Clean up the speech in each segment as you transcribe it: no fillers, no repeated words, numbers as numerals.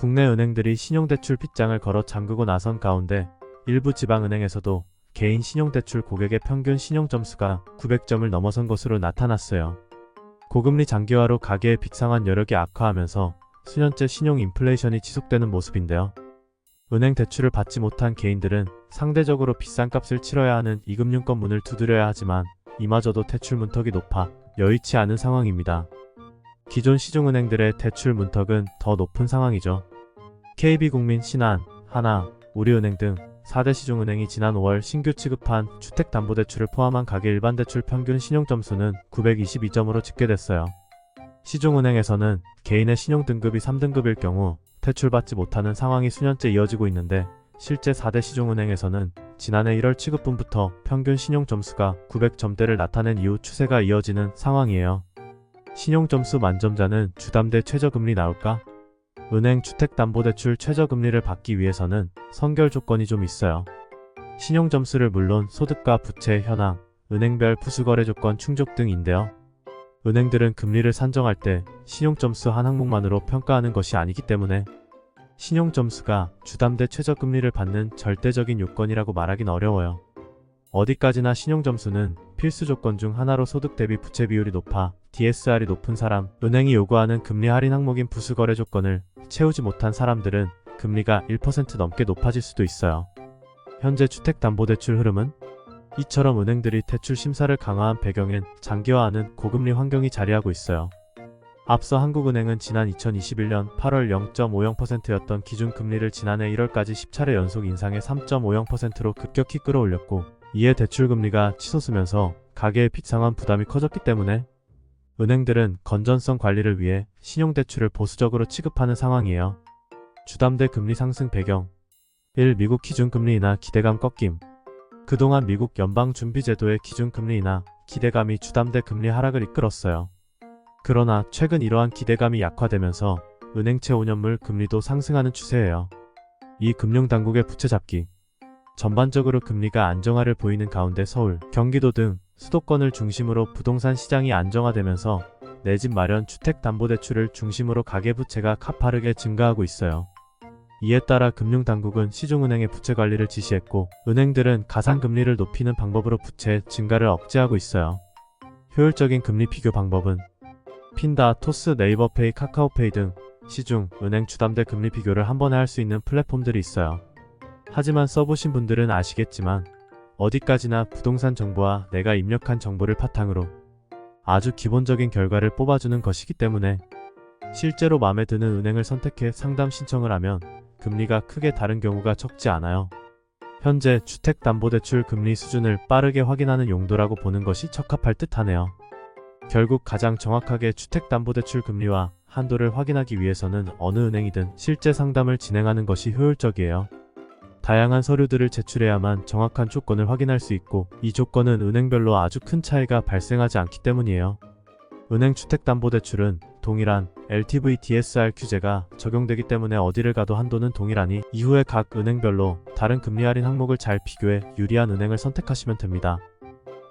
국내 은행들이 신용대출 빗장을 걸어 잠그고 나선 가운데 일부 지방은행에서도 개인 신용대출 고객의 평균 신용점수가 900점을 넘어선 것으로 나타났어요. 고금리 장기화로 가계의 빚 상환 여력이 악화하면서 수년째 신용 인플레이션이 지속되는 모습인데요. 은행 대출을 받지 못한 개인들은 상대적으로 비싼 값을 치러야 하는 이금융권 문을 두드려야 하지만 이마저도 대출 문턱이 높아 여의치 않은 상황입니다. 기존 시중은행들의 대출 문턱은 더 높은 상황이죠. KB국민, 신한, 하나, 우리은행 등 4대 시중은행이 지난 5월 신규 취급한 주택담보대출을 포함한 가계 일반대출 평균 신용점수는 922점으로 집계됐어요. 시중은행에서는 개인의 신용등급이 3등급일 경우 대출받지 못하는 상황이 수년째 이어지고 있는데 실제 4대 시중은행에서는 지난해 1월 취급분부터 평균 신용점수가 900점대를 나타낸 이후 추세가 이어지는 상황이에요. 신용점수 만점자는 주담대 최저금리 나올까? 은행 주택담보대출 최저금리를 받기 위해서는 선결 조건이 좀 있어요. 신용점수를 물론 소득과 부채 현황, 은행별 부수거래 조건 충족 등인데요. 은행들은 금리를 산정할 때 신용점수 한 항목만으로 평가하는 것이 아니기 때문에 신용점수가 주담대 최저금리를 받는 절대적인 요건이라고 말하긴 어려워요. 어디까지나 신용점수는 필수 조건 중 하나로 소득 대비 부채 비율이 높아 DSR이 높은 사람, 은행이 요구하는 금리 할인 항목인 부수거래 조건을 채우지 못한 사람들은 금리가 1% 넘게 높아질 수도 있어요. 현재 주택담보대출 흐름은 이처럼 은행들이 대출 심사를 강화한 배경엔 장기화하는 고금리 환경이 자리하고 있어요. 앞서 한국은행은 지난 2021년 8월 0.50%였던 기준금리를 지난해 1월까지 10차례 연속 인상해 3.50%로 급격히 끌어올렸고 이에 대출금리가 치솟으면서 가계의 빚 상환 부담이 커졌기 때문에 은행들은 건전성 관리를 위해 신용대출을 보수적으로 취급하는 상황이에요. 주담대 금리 상승 배경 1. 미국 기준금리 인하 기대감 꺾임. 그동안 미국 연방준비제도의 기준금리 인하 기대감이 주담대 금리 하락을 이끌었어요. 그러나 최근 이러한 기대감이 약화되면서 은행채 5년물 금리도 상승하는 추세예요. 이 금융당국의 부채 잡기. 전반적으로 금리가 안정화를 보이는 가운데 서울, 경기도 등 수도권을 중심으로 부동산 시장이 안정화되면서 내 집 마련 주택담보대출을 중심으로 가계부채가 가파르게 증가하고 있어요. 이에 따라 금융당국은 시중은행의 부채 관리를 지시했고 은행들은 가상금리를 높이는 방법으로 부채 증가를 억제하고 있어요. 효율적인 금리 비교 방법은 핀다, 토스, 네이버페이, 카카오페이 등 시중, 은행 주담대 금리 비교를 한 번에 할 수 있는 플랫폼들이 있어요. 하지만 써보신 분들은 아시겠지만 어디까지나 부동산 정보와 내가 입력한 정보를 바탕으로 아주 기본적인 결과를 뽑아주는 것이기 때문에 실제로 마음에 드는 은행을 선택해 상담 신청을 하면 금리가 크게 다른 경우가 적지 않아요. 현재 주택담보대출 금리 수준을 빠르게 확인하는 용도라고 보는 것이 적합할 듯하네요. 결국 가장 정확하게 주택담보대출 금리와 한도를 확인하기 위해서는 어느 은행이든 실제 상담을 진행하는 것이 효율적이에요. 다양한 서류들을 제출해야만 정확한 조건을 확인할 수 있고 이 조건은 은행별로 아주 큰 차이가 발생하지 않기 때문이에요. 은행 주택담보대출은 동일한 LTV DSR 규제가 적용되기 때문에 어디를 가도 한도는 동일하니 이후에 각 은행별로 다른 금리 할인 항목을 잘 비교해 유리한 은행을 선택하시면 됩니다.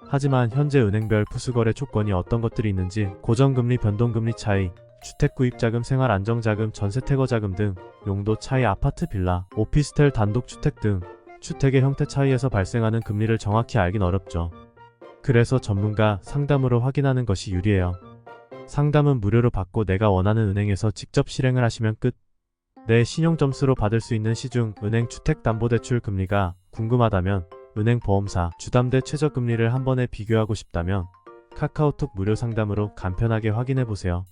하지만 현재 은행별 부수거래 조건이 어떤 것들이 있는지 고정금리, 변동금리 차이, 주택구입자금, 생활안정자금, 전세태거자금 등 용도 차이, 아파트, 빌라, 오피스텔, 단독주택 등 주택의 형태 차이에서 발생하는 금리를 정확히 알긴 어렵죠. 그래서 전문가 상담으로 확인하는 것이 유리해요. 상담은 무료로 받고 내가 원하는 은행에서 직접 실행을 하시면 끝. 내 신용점수로 받을 수 있는 시중 은행 주택담보대출 금리가 궁금하다면 은행 보험사 주담대 최저금리를 한 번에 비교하고 싶다면 카카오톡 무료 상담으로 간편하게 확인해보세요.